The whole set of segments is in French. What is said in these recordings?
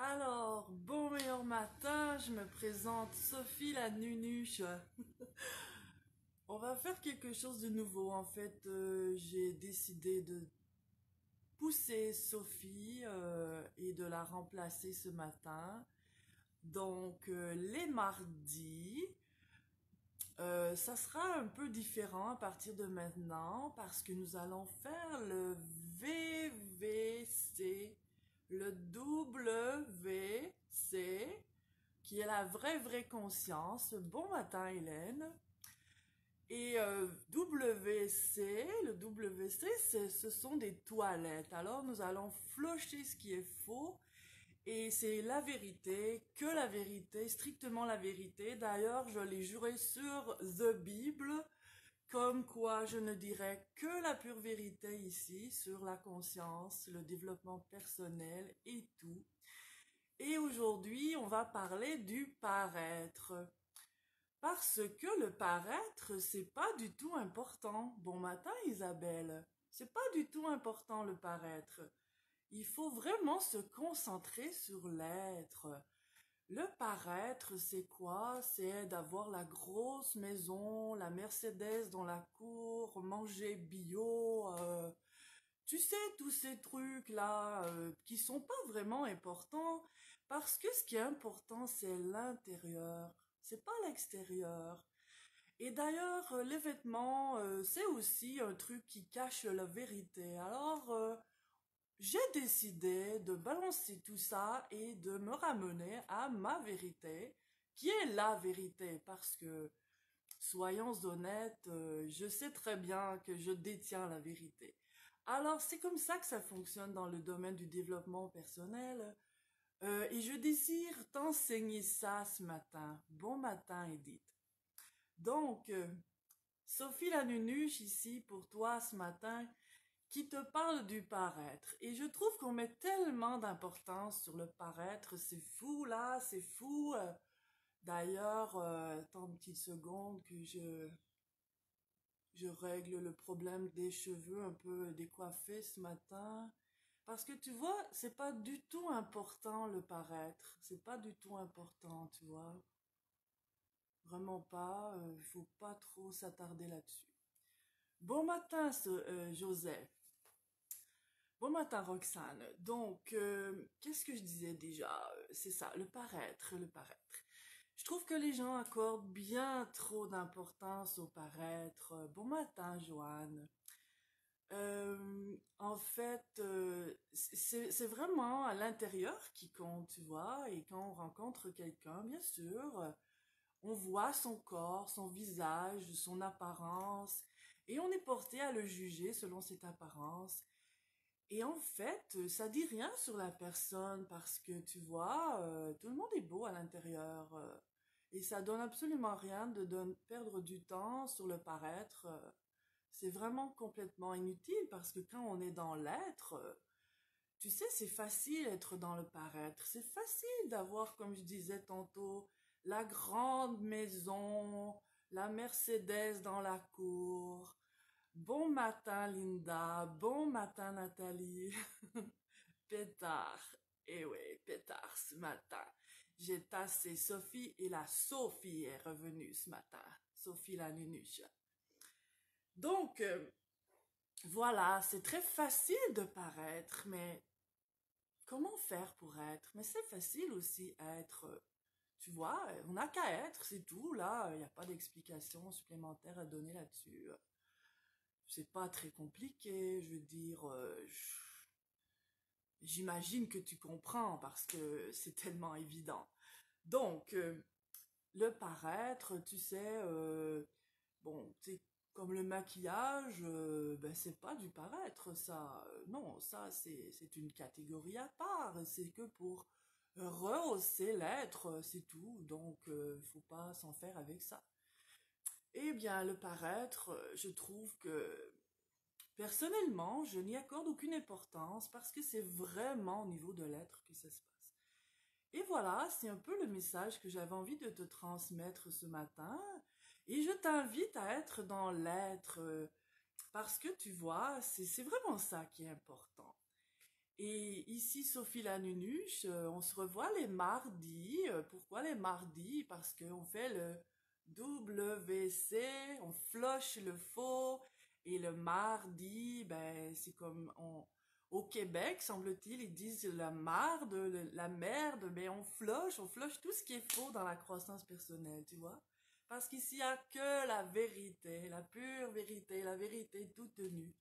Alors, bon meilleur matin, je me présente Sophie la nunuche. On va faire quelque chose de nouveau. En fait, j'ai décidé de pousser Sophie et de la remplacer ce matin. Donc, les mardis, ça sera un peu différent à partir de maintenant parce que nous allons faire le VVC, le WC, qui est la vraie conscience. Bon matin, Hélène. Et WC, le WC, ce sont des toilettes. Alors nous allons flusher ce qui est faux. Et c'est la vérité, que la vérité, strictement la vérité. D'ailleurs, je l'ai juré sur The Bible, comme quoi je ne dirais que la pure vérité ici, sur la conscience, le développement personnel et tout. Et aujourd'hui, on va parler du paraître. Parce que le paraître, c'est pas du tout important. Bon matin, Isabelle. C'est pas du tout important le paraître. Il faut vraiment se concentrer sur l'être. Le paraître, c'est quoi? C'est d'avoir la grosse maison, la Mercedes dans la cour, manger bio, tu sais, tous ces trucs-là qui sont pas vraiment importants, parce que ce qui est important, c'est l'intérieur, c'est pas l'extérieur. Et d'ailleurs, les vêtements, c'est aussi un truc qui cache la vérité. Alors, j'ai décidé de balancer tout ça et de me ramener à ma vérité, qui est la vérité, parce que, soyons honnêtes, je sais très bien que je détiens la vérité. Alors, c'est comme ça que ça fonctionne dans le domaine du développement personnel. Et je désire t'enseigner ça ce matin. Bon matin, Edith. Donc, Sophie la nunuche ici pour toi ce matin qui te parle du paraître. Et je trouve qu'on met tellement d'importance sur le paraître. C'est fou là, c'est fou. D'ailleurs, attends une petite seconde que je règle le problème des cheveux un peu décoiffés ce matin. Parce que tu vois, c'est pas du tout important le paraître. C'est pas du tout important, tu vois. Vraiment pas. Il faut pas trop s'attarder là-dessus. Bon matin, Joseph. Bon matin, Roxane. Donc, qu'est-ce que je disais déjà? C'est ça, le paraître, le paraître. Je trouve que les gens accordent bien trop d'importance au paraître. Bon matin, Joanne. En fait, c'est vraiment à l'intérieur qui compte, tu vois. Et quand on rencontre quelqu'un, bien sûr, on voit son corps, son visage, son apparence, et on est porté à le juger selon cette apparence. Et en fait, ça dit rien sur la personne parce que tu vois, tout le monde est beau à l'intérieur. Et ça donne absolument rien de perdre du temps sur le paraître. C'est vraiment complètement inutile parce que quand on est dans l'être, tu sais, c'est facile d'être dans le paraître. C'est facile d'avoir, comme je disais tantôt, la grande maison, la Mercedes dans la cour. Bon matin, Linda. Bon matin, Nathalie. Pétard. Eh oui, pétard ce matin. J'ai tassé Sophie et la Sophie est revenue ce matin. Sophie la nunuche. Donc, voilà, c'est très facile de paraître, mais comment faire pour être? Mais c'est facile aussi être. Tu vois, on n'a qu'à être, c'est tout. Là, il n'y a pas d'explication supplémentaire à donner là-dessus. C'est pas très compliqué, je veux dire. J'imagine que tu comprends parce que c'est tellement évident. Donc, le paraître, tu sais, bon, c'est comme le maquillage, ben c'est pas du paraître, ça. Non, ça, c'est une catégorie à part. C'est que pour rehausser l'être, c'est tout. Donc, faut pas s'en faire avec ça. Eh bien, le paraître, je trouve que personnellement, je n'y accorde aucune importance parce que c'est vraiment au niveau de l'être que ça se passe. Et voilà, c'est un peu le message que j'avais envie de te transmettre ce matin. Et je t'invite à être dans l'être parce que tu vois, c'est vraiment ça qui est important. Et ici, Sophie la Nunuche, on se revoit les mardis. Pourquoi les mardis? Parce qu'on fait le WC, on flush le faux. Et le mardi, ben, c'est comme au Québec, semble-t-il, ils disent la marde, la merde, mais on flush tout ce qui est faux dans la croissance personnelle, tu vois? Parce qu'ici, il n'y a que la vérité, la pure vérité, la vérité toute nue.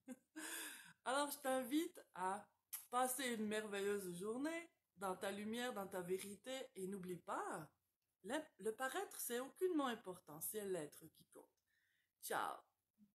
Alors, je t'invite à passer une merveilleuse journée dans ta lumière, dans ta vérité, et n'oublie pas, le paraître, c'est aucunement important, c'est l'être qui compte. Ciao!